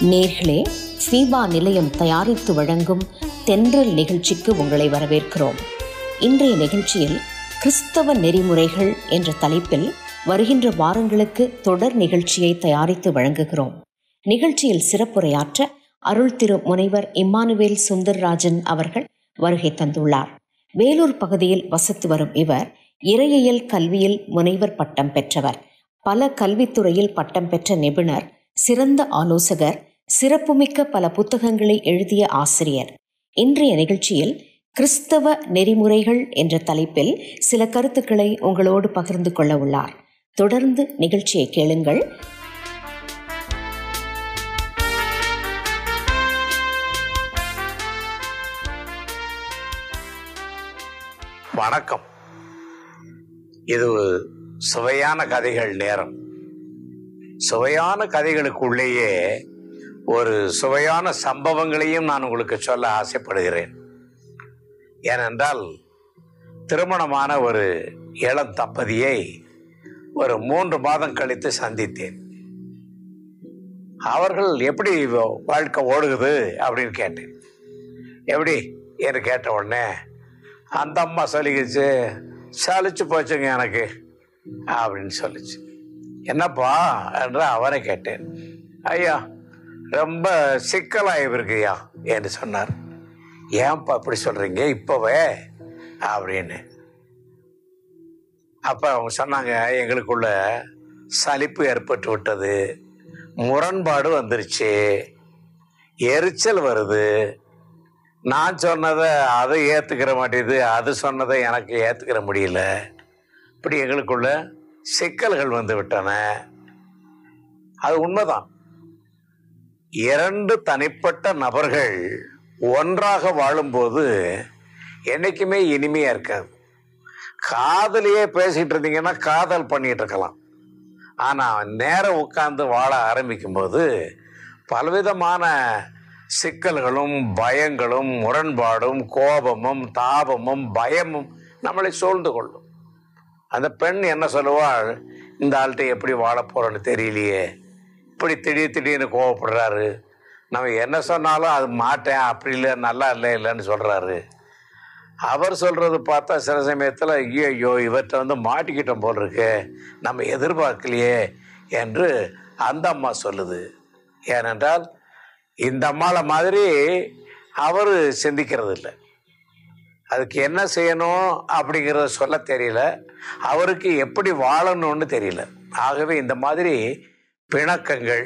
நேர்களே, ஃபீபா நிலையம் தயாரித்து வழங்கும் தென்றல் நிகழ்ச்சிக்கு உங்களை வரவேற்கிறோம். இன்றைய நிகழ்ச்சியில் கிறிஸ்தவ நெறிமுறைகள் என்ற தலைப்பில் வருகின்ற வாரங்களுக்கு தொடர் நிகழ்ச்சியை தயாரித்து வழங்குகிறோம். நிகழ்ச்சியில் சிறப்புரையாற்ற அருள் திரு முனைவர் இம்மானுவேல் சுந்தர்ராஜன் அவர்கள் வருகை தந்துள்ளார். வேலூர் பகுதியில் வசித்து வரும் இவர் இறையியல் கல்வியில் முனைவர் பட்டம் பெற்றவர், பல கல்வித்துறையில் பட்டம் பெற்ற நிபுணர், சிறந்த ஆலோசகர், சிறப்புமிக்க பல புத்தகங்களை எழுதிய ஆசிரியர். இன்றைய நிகழ்ச்சியில் கிறிஸ்தவ நெறிமுறைகள் என்ற தலைப்பில் சில கருத்துக்களை உங்களோடு பகிர்ந்து கொள்ள உள்ளார். தொடர்ந்து நிகழ்ச்சியை கேளுங்கள். வணக்கம். இது சுவையான கதைகள் நேரம். சுவையான கதைகளுக்குள்ளேயே ஒரு சுவையான சம்பவங்களையும் நான் உங்களுக்கு சொல்ல ஆசைப்படுகிறேன். ஏனென்றால் திருமணமான ஒரு இளம் தம்பதியை ஒரு 3 மாதம் கழித்து சந்தித்தேன். அவர்கள் எப்படி வாழ்க்கை ஓடுகுது அப்படின்னு கேட்டேன். எப்படி என்று கேட்ட உடனே அந்த அம்மா சொல்லிக்கிச்சு, சலிச்சு போச்சுங்க எனக்கு அப்படின்னு சொல்லிச்சு. என்னப்பா என்று அவரை கேட்டேன். ஐயா, ரொம்ப சிக்கலாக இருக்குயா என்று சொன்னார். ஏன்ப்பா இப்படி சொல்கிறீங்க இப்போவே அப்படின்னு. அப்போ அவங்க சொன்னாங்க, எங்களுக்குள்ள சலிப்பு ஏற்பட்டு விட்டது, முரண்பாடு வந்துருச்சு, எரிச்சல் வருது, நான் சொன்னதை அதை ஏற்றுக்கிற மாட்டேது, அது சொன்னதை எனக்கு ஏற்றுக்கிற முடியல, இப்படி எங்களுக்குள்ள சிக்கல்கள் வந்து விட்டன. அது உண்மைதான். 2 தனிப்பட்ட நபர்கள் ஒன்றாக வாழும்போது என்னைக்குமே இனிமையாக இருக்காது. காதலையே பேசிகிட்டு இருந்தீங்கன்னா காதல் பண்ணிகிட்டு இருக்கலாம். ஆனால் நேரம் உட்கார்ந்து வாழ ஆரம்பிக்கும் போது பலவிதமான சிக்கல்களும் பயங்களும் முரண்பாடும் கோபமும் தாபமும் பயமும் நம்மளை சூழ்ந்து கொள்ளும். அந்த பெண் என்ன சொல்லுவாள், இந்த ஆள்கிட்ட எப்படி வாழ போகிறோன்னு தெரியலையே, இப்படி திடீர்னு கோவப்படுறாரு, நம்ம என்ன சொன்னாலும் அது மாட்டேன், அப்படி இல்லை, நல்லா இல்லைன்னு சொல்கிறாரு. அவர் சொல்கிறது பார்த்தா சில சமயத்தில் ஐயோ இவர்கிட்ட மாட்டிக்கிட்டோம் போல் இருக்கு, நம்ம எதிர்பார்க்கலையே என்று அந்த அம்மா சொல்லுது. ஏனென்றால் இந்த அம்மாவை மாதிரி அவர் சிந்திக்கிறது இல்லை. அதுக்கு என்ன செய்யணும் அப்படிங்கிறத சொல்ல தெரியல, அவருக்கு எப்படி வாழணும்னு தெரியல. ஆகவே இந்த மாதிரி பிணக்கங்கள்,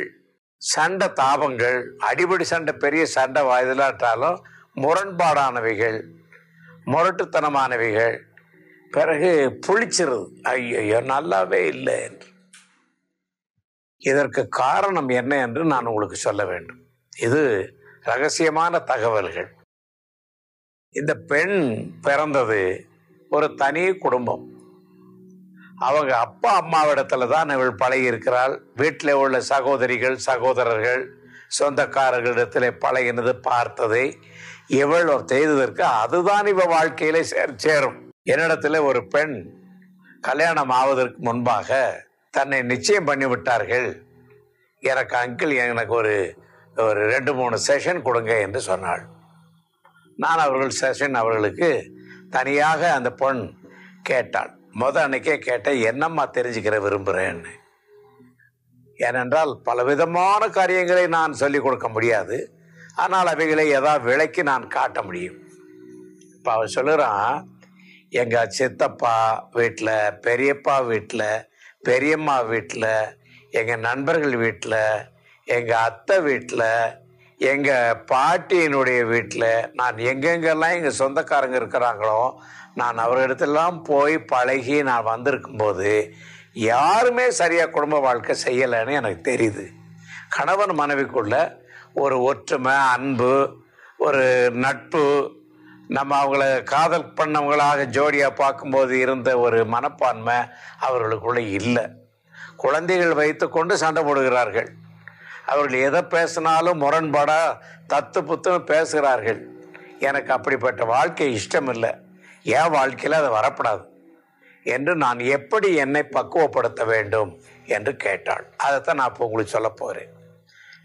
சண்டை தாபங்கள், அடிப்படை சண்டை, பெரிய சண்டை வாய்தலாட்டாலும் முரண்பாடானவைகள், முரட்டுத்தனமானவைகள், பிறகு புளிச்சிருது, ஐயோ நல்லாவே இல்லை என்று. இதற்கு காரணம் என்ன என்று நான் உங்களுக்கு சொல்ல வேண்டும். இது ரகசியமான தகவல்கள். இந்த பெண் பிறந்தது ஒரு தனி குடும்பம். அவங்க அப்பா அம்மாவிடத்துல தான் இவள் பழகி இருக்கிறாள். வீட்டில் உள்ள சகோதரிகள் சகோதரர்கள் சொந்தக்காரர்களிடத்தில் பழகினது பார்த்ததை இவள் செய்ததற்கு அதுதான் இவ வாழ்க்கையில சேரும். என்னிடத்துல ஒரு பெண் கல்யாணம் ஆவதற்கு முன்பாக தன்னை நிச்சயம் பண்ணி விட்டார்கள். எனக்கு அங்கிள், எனக்கு ஒரு 2-3 செஷன் கொடுங்க என்று சொன்னாள். நான் அவர்களுக்கு தனியாக அந்த பொண் கேட்டாள். அன்னைக்கே கேட்டேன், என்னம்மா தெரிஞ்சுக்கிற விரும்புகிறேன்னு. ஏனென்றால் பலவிதமான காரியங்களை நான் சொல்லிக் கொடுக்க முடியாது, ஆனால் அவைகளை ஏதாவது விலைக்கு நான் காட்ட முடியும். இப்போ அவன் சொல்லுறான், எங்கள் சித்தப்பா வீட்டில், பெரியப்பா வீட்டில், பெரியம்மா வீட்டில், எங்கள் நண்பர்கள் வீட்டில், எங்கள் அத்தை வீட்டில், எங்கள் பாட்டியினுடைய வீட்டில், நான் எங்கெங்கெல்லாம் எங்கள் சொந்தக்காரங்க இருக்கிறாங்களோ நான் அவர்களிடத்தெல்லாம் போய் பழகி நான் வந்திருக்கும்போது யாருமே சரியாக குடும்ப வாழ்க்கை செய்யலைன்னு எனக்கு தெரியுது. கணவன் மனைவிக்குள்ள ஒரு ஒற்றுமை, அன்பு, ஒரு நட்பு, நம்ம அவங்கள காதல் பண்ணவங்களாக ஜோடியாக பார்க்கும்போது இருந்த ஒரு மனப்பான்மை அவர்களுக்குள்ள இல்லை. குழந்தைகள் வைத்து கொண்டு சண்டை போடுகிறார்கள். அவர்கள் எதை பேசினாலும் முரண்பாடாக தத்து புத்துன்னு பேசுகிறார்கள். எனக்கு அப்படிப்பட்ட வாழ்க்கை இஷ்டம் இல்லை, என் வாழ்க்கையில் அது வரப்படாது என்று நான் எப்படி என்னை பக்குவப்படுத்த வேண்டும் என்று கேட்டாள். அதைத்தான் நான் இப்போ உங்களுக்கு சொல்ல போகிறேன்.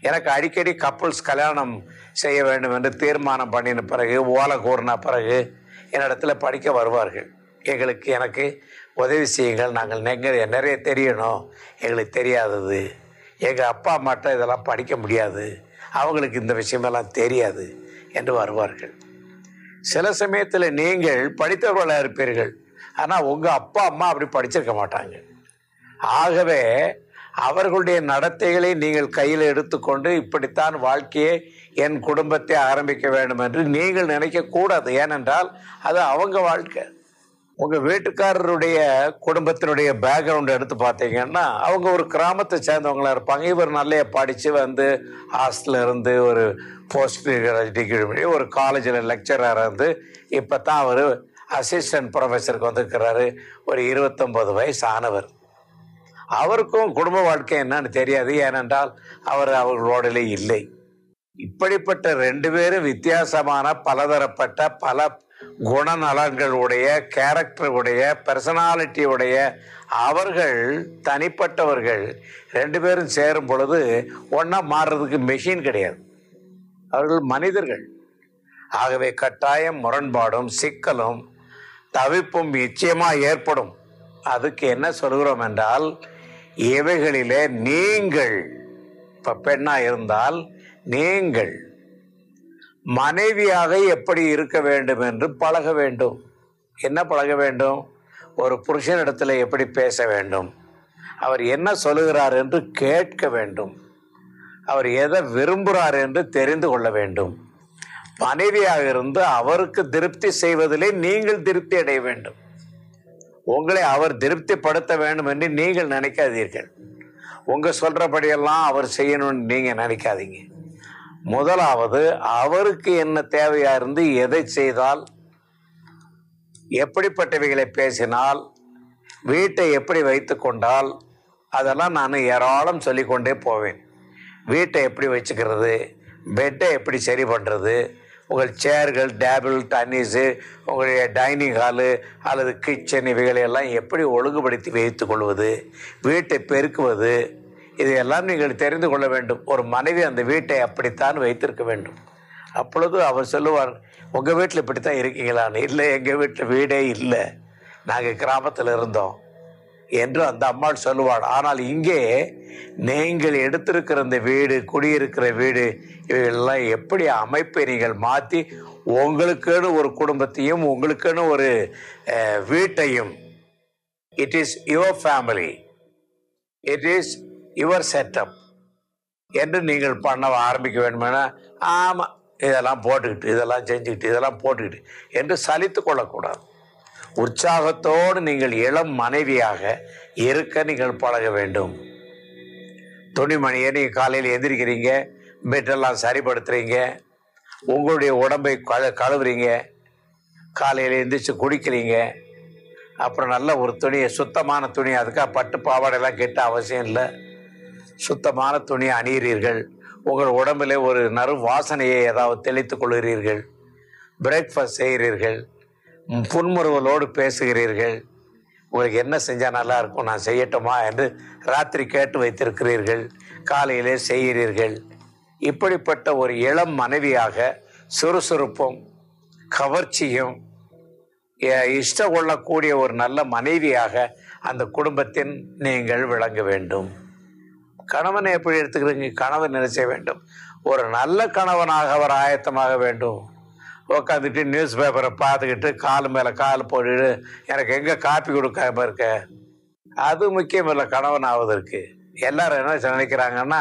எனக்கு அடிக்கடி கப்புள்ஸ் கல்யாணம் செய்ய வேண்டும் என்று தீர்மானம் பண்ணின பிறகு, ஓலை கூறின பிறகு என்னிடத்துல படிக்க வருவார்கள். எனக்கு உதவி செய்யுங்கள், நாங்கள் நிறைய தெரியணும், எங்களுக்கு தெரியாதது, எங்கள் அப்பா அம்மாட்ட இதெல்லாம் படிக்க முடியாது, அவங்களுக்கு இந்த விஷயமெல்லாம் தெரியாது என்று வருவார்கள். சில சமயத்தில் நீங்கள் படித்தவர்களாக இருப்பீர்கள், ஆனால் உங்கள் அப்பா அம்மா அப்படி படிச்சிருக்க மாட்டாங்க. ஆகவே அவர்களுடைய நடத்தைகளை நீங்கள் கையில் எடுத்துக்கொண்டு இப்படித்தான் வாழ்க்கையை, என் குடும்பத்தை ஆரம்பிக்க வேண்டும் என்று நீங்கள் நினைக்கக்கூடாது. ஏனென்றால் அது அவங்க வாழ்க்கை. உங்கள் வீட்டுக்காரருடைய குடும்பத்தினுடைய பேக்ரவுண்ட் எடுத்து பார்த்தீங்கன்னா, அவங்க ஒரு கிராமத்தை சேர்ந்தவங்களாக இருப்பாங்க. இவர் நல்ல படித்து வந்து ஹாஸ்டலில் இருந்து ஒரு போஸ்ட் டிகிரி, ஒரு காலேஜில் லெக்சராக இருந்து இப்போ தான் அவர் அசிஸ்டன்ட் ப்ரொஃபஸருக்கு வந்திருக்கிறாரு. ஒரு 29 வயசு ஆனவர். அவருக்கும் குடும்ப வாழ்க்கை என்னன்னு தெரியாது. ஏனென்றால் அவர்களோட இல்லை. இப்படிப்பட்ட 2 பேரும் வித்தியாசமான பலதரப்பட்ட பல குணநலன்களுடைய, கேரக்டருடைய, பர்சனாலிட்டியுடைய அவர்கள் தனிப்பட்டவர்கள் 2 பேரும் சேரும் பொழுது ஒன்றா மாறுறதுக்கு மெஷின் கிடையாது. அவர்கள் மனிதர்கள். ஆகவே கட்டாயம் முரண்பாடும் சிக்கலும் தவிப்பும் நிச்சயமாக ஏற்படும். அதுக்கு என்ன சொல்கிறோம் என்றால், இவைகளிலே நீங்கள், இப்போ பெண்ணாக இருந்தால் நீங்கள் மனைவியாக எப்படி இருக்க வேண்டும் என்று பழக வேண்டும். என்ன பழக வேண்டும்? ஒரு புருஷனிடத்தில் எப்படி பேச வேண்டும், அவர் என்ன சொல்லுகிறார் என்று கேட்க வேண்டும், அவர் எதை விரும்புகிறார் என்று தெரிந்து கொள்ள வேண்டும். மனைவியாக இருந்து அவருக்கு திருப்தி செய்வதிலே நீங்கள் திருப்தி அடைய வேண்டும். உங்களை அவர் திருப்திப்படுத்த வேண்டும் என்று நீங்கள் நினைக்காதீர்கள். உங்கள் சொல்கிறபடியெல்லாம் அவர் செய்யணும்னு நீங்கள் நினைக்காதீங்க. முதலாவது அவருக்கு என்ன தேவையாக இருந்து எதை செய்தால், எப்படிப்பட்டவைகளை பேசினால், வீட்டை எப்படி வைத்து கொண்டால், அதெல்லாம் நான் ஏராளம் சொல்லிக்கொண்டே போவேன். வீட்டை எப்படி வச்சுக்கிறது, பெட்டை எப்படி சரி பண்ணுறது, உங்கள் சேர்கள், டேபிள், டன்னிஸு, உங்களுடைய டைனிங் ஹாலு அல்லது கிச்சன் இவைகளையெல்லாம் எப்படி ஒழுங்குபடுத்தி வைத்து கொள்வது, வீட்டை பெருக்குவது, இதையெல்லாம் நீங்கள் தெரிந்து கொள்ள வேண்டும். ஒரு மனைவி அந்த வீட்டை அப்படித்தான் வைத்திருக்க வேண்டும். அப்பொழுது அவர் சொல்லுவார், உங்கள் வீட்டில் இப்படித்தான் இருக்கீங்களான்னு. இல்லை, எங்கள் வீட்டில் வீடே இல்லை, நாங்கள் கிராமத்தில் இருந்தோம் என்று அந்த அம்மாள் சொல்லுவாள். ஆனால் இங்கே நீங்கள் எடுத்திருக்கிற இந்த வீடு, குடியிருக்கிற வீடு, இவைகளெல்லாம் எப்படி அமைப்பை நீங்கள் மாற்றி உங்களுக்குன்னு ஒரு குடும்பத்தையும் உங்களுக்குன்னு ஒரு வீட்டையும், it is your family, it is your setup என்று நீங்கள் பண்ண ஆரம்பிக்க வேண்டுமெனா, ஆமாம் இதெல்லாம் போட்டுக்கிட்டு, இதெல்லாம் செஞ்சுக்கிட்டு, இதெல்லாம் போட்டுக்கிட்டு என்று சலித்து கொள்ளக்கூடாது. உற்சாகத்தோடு நீங்கள் இளம் மனைவியாக இருக்க நீங்கள் பழக வேண்டும். துணிமணியை நீங்கள் காலையில் எந்திரிக்கிறீங்க, பெட்டெல்லாம் சரிப்படுத்துறீங்க, உங்களுடைய உடம்பை கழுவுறீங்க, காலையில் எந்திரிச்சு குடிக்கிறீங்க, அப்புறம் நல்ல ஒரு துணியை, சுத்தமான துணி, அதுக்காக பட்டு பாவாடையெல்லாம் கெட்ட அவசியம் இல்லை, சுத்தமான துணியை அணிகிறீர்கள். உங்கள் உடம்பில் ஒரு நறு வாசனையை ஏதாவது தெளித்து கொள்கிறீர்கள், பிரேக்ஃபாஸ்ட் செய்கிறீர்கள், புன்முறுவலோடு பேசுகிறீர்கள், உங்களுக்கு என்ன செஞ்சால் நல்லாயிருக்கும், நான் செய்யட்டுமா என்று ராத்திரி கேட்டு வைத்திருக்கிறீர்கள், காலையிலே செய்கிறீர்கள். இப்படிப்பட்ட ஒரு இளம் மனைவியாக சுறுசுறுப்பும் கவர்ச்சியும் இஷ்ட கொள்ளக்கூடிய ஒரு நல்ல மனைவியாக அந்த குடும்பத்தின் நீங்கள் விளங்க வேண்டும். கணவனை எப்படி எடுத்துக்கிறீங்க? கணவன் நினைச்ச வேண்டும், ஒரு நல்ல கணவனாக அவர் ஆயத்தமாக வேண்டும். உட்காந்துட்டு நியூஸ் பேப்பரை பார்த்துக்கிட்டு கால் மேலே கால் போட்டுட்டு எனக்கு எங்கே காப்பி கொடுக்காம இருக்க, அது முக்கியம் இல்லை கணவன் ஆவதற்கு. எல்லாரும் என்ன நினைக்கிறாங்கன்னா,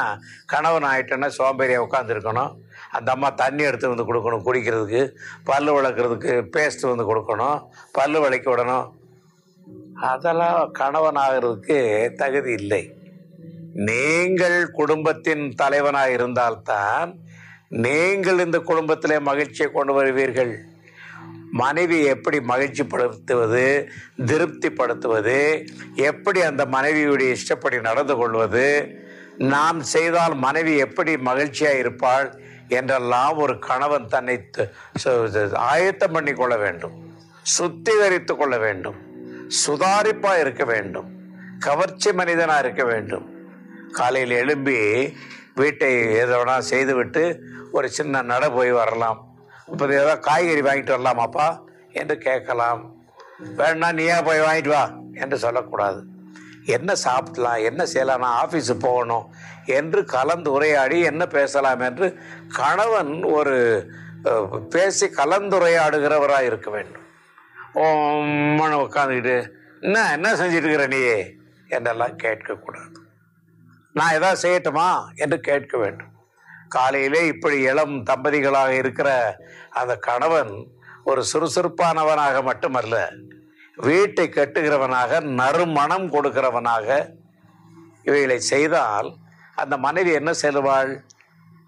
கணவன் ஆகிட்டோன்னா சோம்பேறியாக உட்காந்துருக்கணும், அந்த அம்மா தண்ணி எடுத்து வந்து கொடுக்கணும் குடிக்கிறதுக்கு, பல் விளக்குறதுக்கு பேஸ்ட் வந்து கொடுக்கணும், பல் விளக்கி விடணும். அதெல்லாம் கணவன் ஆகிறதுக்கு தகுதி இல்லை. நீங்கள் குடும்பத்தின் தலைவனாக இருந்தால்தான் நீங்கள் இந்த குடும்பத்திலே மகிழ்ச்சியை கொண்டு வருவீர்கள். மனைவி எப்படி மகிழ்ச்சிப்படுத்துவது, திருப்திப்படுத்துவது, எப்படி அந்த மனைவியுடைய இஷ்டப்படி நடந்து கொள்வது, நாம் செய்தால் மனைவி எப்படி மகிழ்ச்சியாக இருப்பாள் என்றெல்லாம் ஒரு கணவன் தன்னை ஆயத்தம் பண்ணி கொள்ள வேண்டும், சுத்திகரித்து கொள்ள வேண்டும், சுதாரிப்பாக இருக்க வேண்டும், கவர்ச்சி மனிதனாக இருக்க வேண்டும். காலையில் எழும்பி வீட்டை எதோனா செய்துவிட்டு ஒரு சின்ன நடை போய் வரலாம். இப்போ ஏதோ காய்கறி வாங்கிட்டு வரலாமாப்பா என்று கேட்கலாம். வேணா நீயா போய் வாங்கிட்டு வா என்று சொல்லக்கூடாது. என்ன சாப்பிடலாம், என்ன செய்யலாம், நான் ஆஃபீஸுக்கு போகணும் என்று கலந்து உரையாடி என்ன பேசலாம் என்று கணவன் ஒரு பேசி கலந்துரையாடுகிறவராக இருக்க வேண்டும். ஓம்மனு உட்காந்துக்கிட்டு என்ன செஞ்சுட்டு இருக்கிற நீயே என்றெல்லாம் கேட்கக்கூடாது. நான் எதாவது செய்யட்டுமா என்று கேட்க வேண்டும். காலையிலே இப்படி இளம் தம்பதிகளாக இருக்கிற அந்த கணவன் ஒரு சுறுசுறுப்பானவனாக மட்டுமல்ல, வீட்டை கட்டுகிறவனாக, நறுமணம் கொடுக்கிறவனாக இவைகளை செய்தால் அந்த மனைவி என்ன செய்வாள்?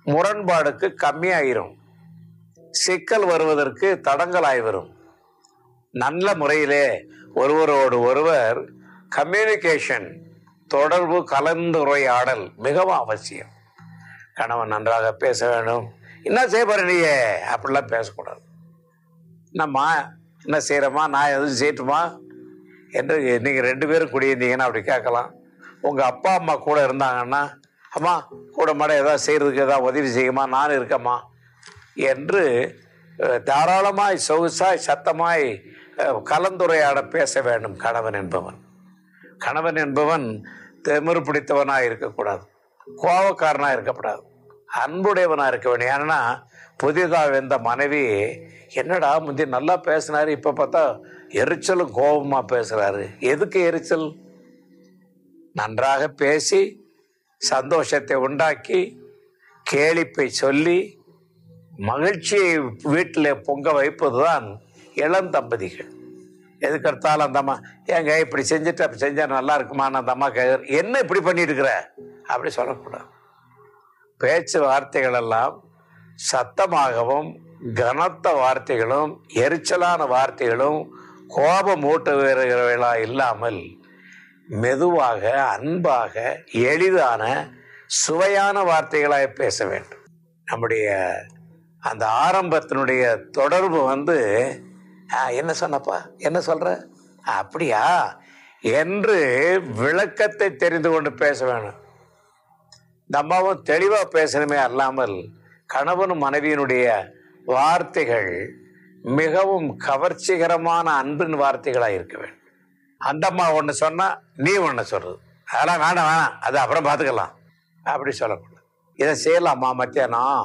முரண்பாடுக்கு கம்மியாயிரும், சிக்கல் வருவதற்கு தடங்களாய் வரும். நல்ல முறையிலே ஒருவரோடு ஒருவர் கம்யூனிகேஷன், தொடர்பு, கலந்துரையாடல் மிகவும் அவசியம். கணவன் நன்றாக பேச வேண்டும். என்ன செய்ய போற நீயே அப்படிலாம் பேசக்கூடாது. என்னம்மா என்ன செய்கிறம்மா, நான் எதுவும் செய்யட்டுமா என்று நீங்கள் 2 பேரும் குடியிருந்தீங்கன்னா அப்படி கேட்கலாம். உங்கள் அப்பா அம்மா கூட இருந்தாங்கன்னா, அம்மா கூட மாட ஏதாவது செய்கிறதுக்கு ஏதாவது உதவி செய்யுமா, நான் இருக்கம்மா என்று தாராளமாய், சொகுசாய், சத்தமாய் கலந்துரையாட பேச வேண்டும் கணவன் என்பவன். கணவன் என்பவன் திமிரு பிடித்தவனாக இருக்கக்கூடாது, கோபக்காரனாக இருக்கக்கூடாது, அன்புடையவனாக இருக்க வேண்டும். ஏன்னா புதிதாக வந்த மனைவி என்னடா முந்தி நல்லா பேசினாரு, இப்போ பார்த்தா எரிச்சலும் கோபமாக பேசுகிறாரு. எதுக்கு எரிச்சல்? நன்றாக பேசி சந்தோஷத்தை உண்டாக்கி கேளிப்பை சொல்லி மகிழ்ச்சியை வீட்டில் பொங்க வைப்பது தான் இளம் தம்பதிகள். எதுக்கெடுத்தாலும் அந்த அம்மா ஏங்க இப்படி செஞ்சுட்டு அப்படி செஞ்சால் நல்லா இருக்குமான்னு அந்த அம்மா கேட்குற, என்ன இப்படி பண்ணிட்டு இருக்கிற அப்படி சொல்லக்கூடாது. பேச்சு வார்த்தைகள் எல்லாம் சத்தமாகவும் கனத்த வார்த்தைகளும் எரிச்சலான வார்த்தைகளும் கோபம் ஊட்டுகிறவர்களா இல்லாமல் மெதுவாக, அன்பாக, எளிதான, சுவையான வார்த்தைகளாக பேச வேண்டும். நம்முடைய அந்த ஆரம்பத்தினுடைய தொடர்பு என்ன சொன்னப்பா, என்ன சொல்ற, அப்படியா என்று விளக்கத்தை தெரிந்து கொண்டு பேச வேணும். இந்த அம்மாவும் தெளிவாக பேசணுமே அல்லாமல் கணவனும் மனைவியினுடைய வார்த்தைகள் மிகவும் கவர்ச்சிகரமான அன்பின் வார்த்தைகளாக இருக்க வேண்டும். அந்த அம்மா ஒன்று சொன்னால் நீ ஒன்று சொல்றது, அதெல்லாம் வேணாம், அது அப்புறம் பார்த்துக்கலாம் அப்படி சொல்லக்கூடாது. இதை செய்யலாமா மத்தியானம்,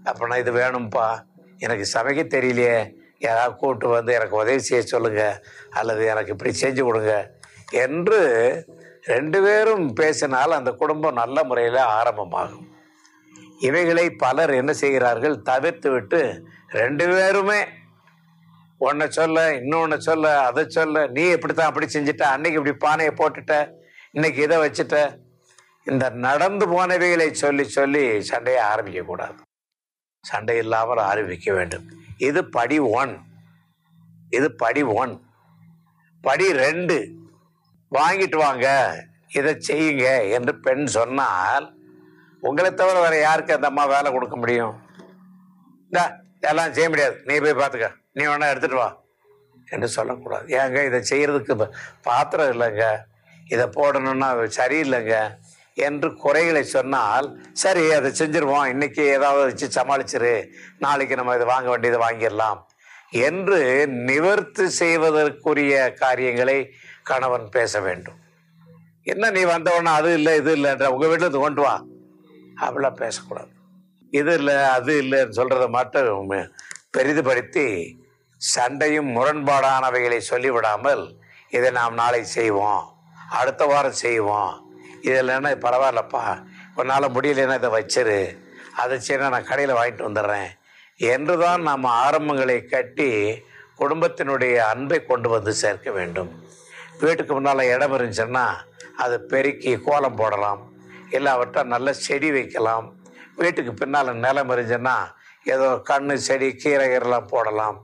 அப்படின்னா இது வேணும்ப்பா, எனக்கு சமைக்க தெரியலையே, யாராவது கூப்பிட்டு எனக்கு உதவி செய்ய சொல்லுங்க, அல்லது எனக்கு இப்படி செஞ்சு கொடுங்க என்று 2 பேரும் பேசினால் அந்த குடும்பம் நல்ல முறையில் ஆரம்பமாகும். இவைகளை பலர் என்ன செய்கிறார்கள், தவிர்த்து விட்டு 2 பேருமே ஒன்றை சொல்ல, இன்னொன்று சொல்ல, அதை சொல்ல, நீ இப்படித்தான் அப்படி செஞ்சுட்ட, அன்னைக்கு இப்படி பானையை போட்டுட்ட, இன்னைக்கு இதை வச்சுட்ட, இந்த நடந்து போனவைகளை சொல்லி சொல்லி சண்டையை ஆரம்பிக்கக்கூடாது. சண்டை இல்லாமல் ஆரம்பிக்க வேண்டும். இது படி 1. இது படி 1. படி 2, வாங்கிட்டு வாங்க, இதை செய்யுங்க என்று பெண் சொன்னால் உங்களை தவிர வேற யாருக்கு அந்த அம்மா வேலை கொடுக்க முடியும்? எல்லாம் செய்ய முடியாது, நீ போய் பார்த்துக்க, நீ வேணா எடுத்துட்டு வா என்று சொல்லக்கூடாது. ஏங்க இதை செய்யறதுக்கு பாத்திரம் இல்லைங்க, இதை போடணும்னா சரியில்லைங்க என்று குறைகளை சொன்னால், சரி அதை செஞ்சிருவோம், இன்னைக்கு ஏதாவது வச்சு சமாளிச்சிரு, நாளைக்கு நம்ம இதை வாங்க வேண்டியதை வாங்கிடலாம் என்று நிவர்த்தி செய்வதற்குரிய காரியங்களை கணவன் பேச வேண்டும். என்ன நீ வந்தவொடனே அது இல்லை இது இல்லைன்ற, உங்கள் வீட்டில் இது கொண்டு வா அப்படிலாம் பேசக்கூடாது. இது இல்லை அது இல்லைன்னு சொல்கிறத மட்டும் பெரிதுபடுத்தி சண்டையும் முரண்பாடானவைகளை சொல்லிவிடாமல், இதை நாம் நாளை செய்வோம், அடுத்த வாரம் செய்வோம், இது இல்லைன்னா பரவாயில்லப்பா, உன்னால் முடியலைன்னா இதை வச்சிரு, அதை செய்யணும், நான் கடையில் வாங்கிட்டு வந்துடுறேன் என்று தான் நம்ம ஆரம்பங்களை கட்டி குடும்பத்தினுடைய அன்பை கொண்டு வந்து சேர்க்க வேண்டும். வீட்டுக்கு முன்னால் இடம் இருந்துச்சுன்னா அதை பெருக்கி கோலம் போடலாம், இல்லாவிட்டால் நல்ல செடி வைக்கலாம். வீட்டுக்கு பின்னால் நிலம் இருந்துச்சுன்னா ஏதோ கண்ணு, செடி, கீரைகள்லாம் போடலாம்.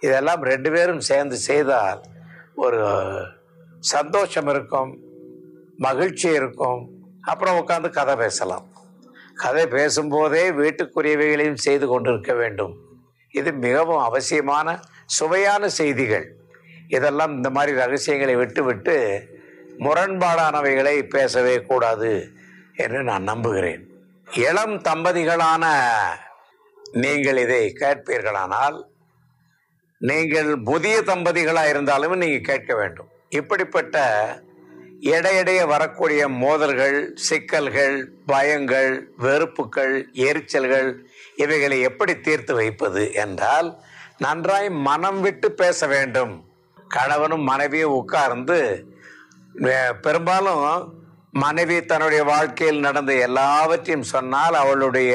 இதெல்லாம் 2 பேரும் சேர்ந்து செய்தால் ஒரு சந்தோஷம் இருக்கும், மகிழ்ச்சி இருக்கும். அப்புறம் உட்காந்து கதை பேசலாம். கதை பேசும்போதே வீட்டுக்குரியவைகளையும் செய்து கொண்டிருக்க வேண்டும். இது மிகவும் அவசியமான சுவையான செய்திகள். இதெல்லாம் இந்த மாதிரி ரகசியங்களை விட்டு விட்டு முரண்பாடானவைகளை பேசவே கூடாது என்று நான் நம்புகிறேன். இளம் தம்பதிகளான நீங்கள் இதை கேட்பீர்களானால், நீங்கள் புதிய தம்பதிகளாக இருந்தாலும் நீங்கள் கேட்க வேண்டும். இப்படிப்பட்ட இடையிடையே வரக்கூடிய மோதல்கள், சிக்கல்கள், பயங்கள், வெறுப்புகள், எரிச்சல்கள் இவைகளை எப்படி தீர்த்து வைப்பது என்றால், நன்றாய் மனம் விட்டு பேச வேண்டும். கணவனும் மனைவியும் உட்கார்ந்து, பெரும்பாலும் மனைவி தன்னுடைய வாழ்க்கையில் நடந்த எல்லாவற்றையும் சொன்னால் அவளுடைய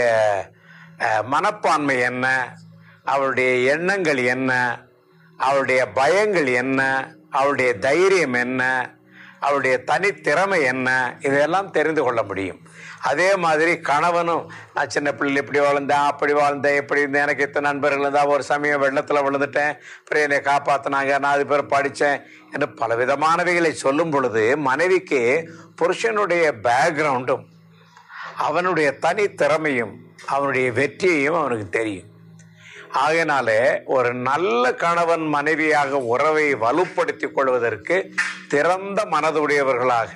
மனப்பான்மை என்ன, அவளுடைய எண்ணங்கள் என்ன, அவளுடைய பயங்கள் என்ன, அவளுடைய தைரியம் என்ன, அவளுடைய தனித்திறமை என்ன, இதெல்லாம் தெரிந்து கொள்ள முடியும். அதே மாதிரி கணவனும், நான் சின்ன பிள்ளைகள் இப்படி வாழ்ந்தேன், அப்படி வாழ்ந்தேன், இப்படி இருந்தேன், எனக்கு இத்தனை நண்பர்கள் இருந்தால், ஒரு சமயம் வெள்ளத்தில் விழுந்துட்டேன், அப்புறம் என்னை காப்பாற்றினாங்க, நான் அது பேர் படித்தேன் என்று பலவிதமானவைகளை சொல்லும் பொழுது மனைவிக்கு புருஷனுடைய பேக்ரவுண்டும் அவனுடைய தனித்திறமையும் அவனுடைய வெற்றியையும் அவனுக்கு தெரியும். ஆகையினாலே ஒரு நல்ல கணவன் மனைவியாக உறவை வலுப்படுத்திக் கொள்வதற்கு திறந்த மனதுடையவர்களாக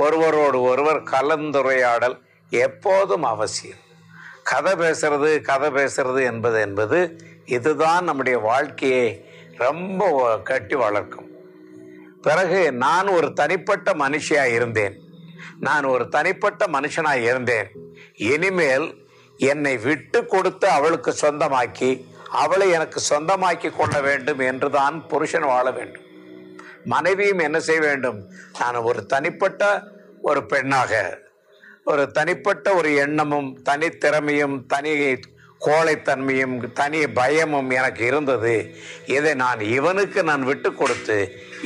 ஒருவரோடு ஒருவர் கலந்துரையாடல் எப்போதும் அவசியம். கதை பேசுறது என்பது இதுதான் நம்முடைய வாழ்க்கையை ரொம்ப கட்டி வளர்க்கும். பிறகு நான் ஒரு தனிப்பட்ட மனுஷியாக இருந்தேன், நான் ஒரு தனிப்பட்ட மனுஷனாக இருந்தேன், இனிமேல் என்னை விட்டு கொடுத்து அவளுக்கு சொந்தமாக்கி அவளை எனக்கு சொந்தமாக்கி கொள்ள வேண்டும் என்றுதான் புருஷன் வாழ வேண்டும். மனைவியும் என்ன செய்ய வேண்டும்? நான் ஒரு தனிப்பட்ட ஒரு பெண்ணாக, ஒரு தனிப்பட்ட ஒரு எண்ணமும் தனித்திறமையும் தனி கோழைத்தன்மையும் தனி பயமும் எனக்கு இருந்தது. இதை இவனுக்கு நான் விட்டு கொடுத்து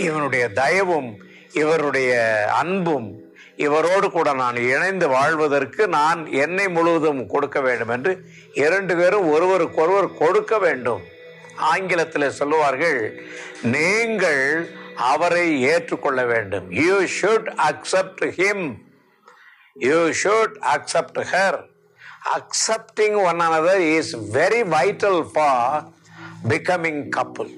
இவனுடைய தயவும் இவருடைய அன்பும் இவரோடு கூட நான் இணைந்து வாழ்வதற்கு நான் என்னை முழுவதும் கொடுக்க வேண்டும் என்று இரண்டு பேரும் ஒருவருக்கொருவர் கொடுக்க வேண்டும். ஆங்கிலத்தில் சொல்லுவார்கள், நீங்கள் அவரை ஏற்றுக்கொள்ள வேண்டும். You should accept him. You should accept her. Accepting one another is very vital for becoming couple.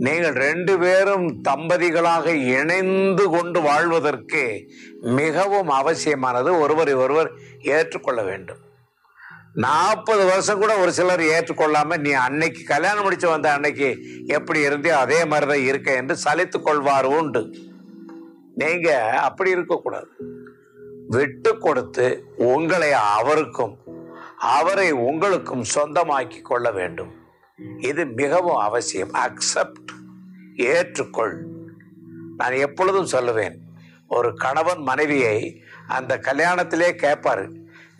நீங்கள் ரெண்டு பேரும் தம்பதிகளாக இணைந்து கொண்டு வாழ்வதற்கு மிகவும் அவசியமானது ஒருவரை ஒருவர் ஏற்றுக்கொள்ள வேண்டும். 40 வருஷம் கூட ஒரு சிலர் ஏற்றுக்கொள்ளாம, நீ அன்னைக்கு கல்யாணம் முடிச்சு வந்த அன்னைக்கு எப்படி இருந்தே அதே மாதிரிதான் இருக்க என்று சலித்து கொள்வார் உண்டு. நீங்க அப்படி இருக்கக்கூடாது. விட்டு கொடுத்து உங்களை அவருக்கும் அவரை உங்களுக்கும் சொந்தமாக்கி கொள்ள வேண்டும். இது மிகவும் அவசியம். அக்செப்ட், ஏற்றுக்கொள். நான் எப்பொழுதும் சொல்லுவேன், ஒரு கணவன் மனைவியை அந்த கல்யாணத்திலே கேட்பாரு,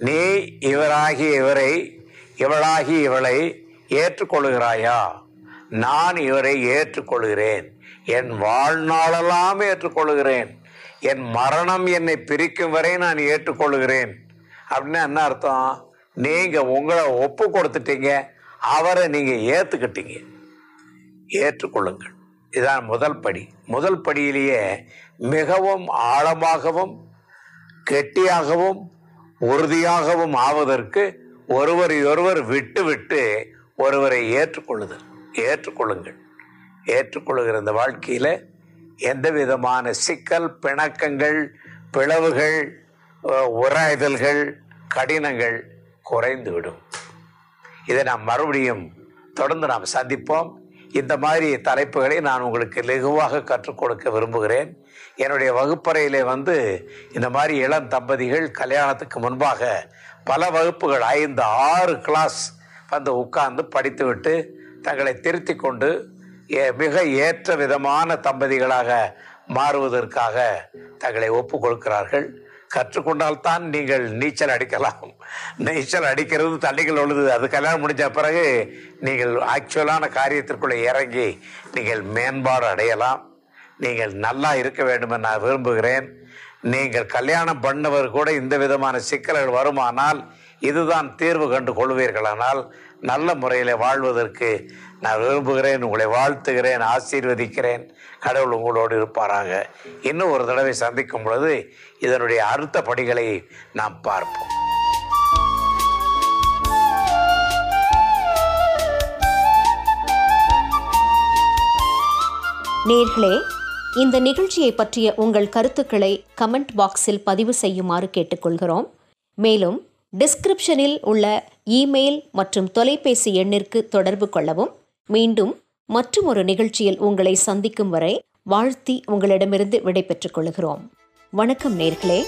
நீ இவராகி இவரை இவளாகி இவளை ஏற்றுக்கொள்கிறாயா? நான் இவரை ஏற்றுக்கொள்கிறேன், என் வாழ்நாளெல்லாம் ஏற்றுக்கொள்கிறேன், என் மரணம் என்னை பிரிக்கும் வரை நான் ஏற்றுக்கொள்கிறேன். அப்படின்னு என்ன அர்த்தம்? நீங்க உங்களை ஒப்பு கொடுத்துட்டீங்க, அவரை நீங்க ஏத்துக்கிட்டீங்க. ஏற்றுக்கொள்ளுங்கள். இதான் முதல் படி. முதல் படியிலேயே மிகவும் ஆழமாகவும் கெட்டியாகவும் உறுதியாகவும் ஆவதற்கு ஒருவரை ஒருவர் விட்டு விட்டு ஒருவரை ஏற்றுக்கொள்ளுங்கள். ஏற்றுக்கொள்ளுகிற இந்த வாழ்க்கையில எந்த விதமான சிக்கல், பிணக்கங்கள், பிளவுகள், உராய்தல்கள், கடினங்கள் குறைந்துவிடும். இதை நாம் மறுபடியும் தொடர்ந்து நாம் சந்திப்போம். இந்த மாதிரி தலைப்புகளை நான் உங்களுக்கு லகுவாக கற்றுக் கொடுக்க விரும்புகிறேன். என்னுடைய வகுப்பறையிலே இந்த மாதிரி இளம் தம்பதிகள் கல்யாணத்துக்கு முன்பாக பல வகுப்புகள் 5-6 கிளாஸ் உட்கார்ந்து படித்துவிட்டு தங்களை திருத்தி கொண்டு மிக ஏற்ற விதமான தம்பதிகளாக மாறுவதற்காக தங்களை ஒப்பு கொடுக்கிறார்கள். கற்றுக்கொண்டால்தான் நீங்கள் நீச்சல் அடிக்கலாம். நீச்சல் அடிக்கிறது தண்ணிகள் உள்ளது. அது கல்யாணம் முடிஞ்ச பிறகு நீங்கள் ஆக்சுவலான காரியத்திற்குள்ளே இறங்கி நீங்கள் மேம்பாடு அடையலாம். நீங்கள் நல்லா இருக்க வேண்டும் என நான் விரும்புகிறேன். நீங்கள் கல்யாணம் பண்ணவர் கூட இந்த விதமான சிக்கல்கள் வருமானால் இதுதான் தீர்வு கண்டு கொள்வீர்களானால் நல்ல முறையில் வாழ்வதற்கு நான் விரும்புகிறேன். உங்களை வாழ்த்துகிறேன், ஆசீர்வதிக்கிறேன். கடவுள் உங்களோடு இருப்பாராக. இன்னும் ஒரு தடவை சந்திக்கும் பொழுது இதனுடைய அடுத்த படிகளை நாம் பார்ப்போம். நேயர்களே, இந்த நிகழ்ச்சியை பற்றிய உங்கள் கருத்துக்களை கமெண்ட் பாக்ஸில் பதிவு செய்யுமாறு கேட்டுக்கொள்கிறோம். மேலும் டிஸ்கிரிப்ஷனில் உள்ள இமெயில் மற்றும் தொலைபேசி எண்ணிற்கு தொடர்பு கொள்ளவும். மீண்டும் மற்றும் ஒரு நிகழ்ச்சியில் உங்களை சந்திக்கும் வரை வாழ்த்தி உங்களிடமிருந்து விடை பெற்றுக் கொள்கிறோம். வணக்கம் நேயர்களே.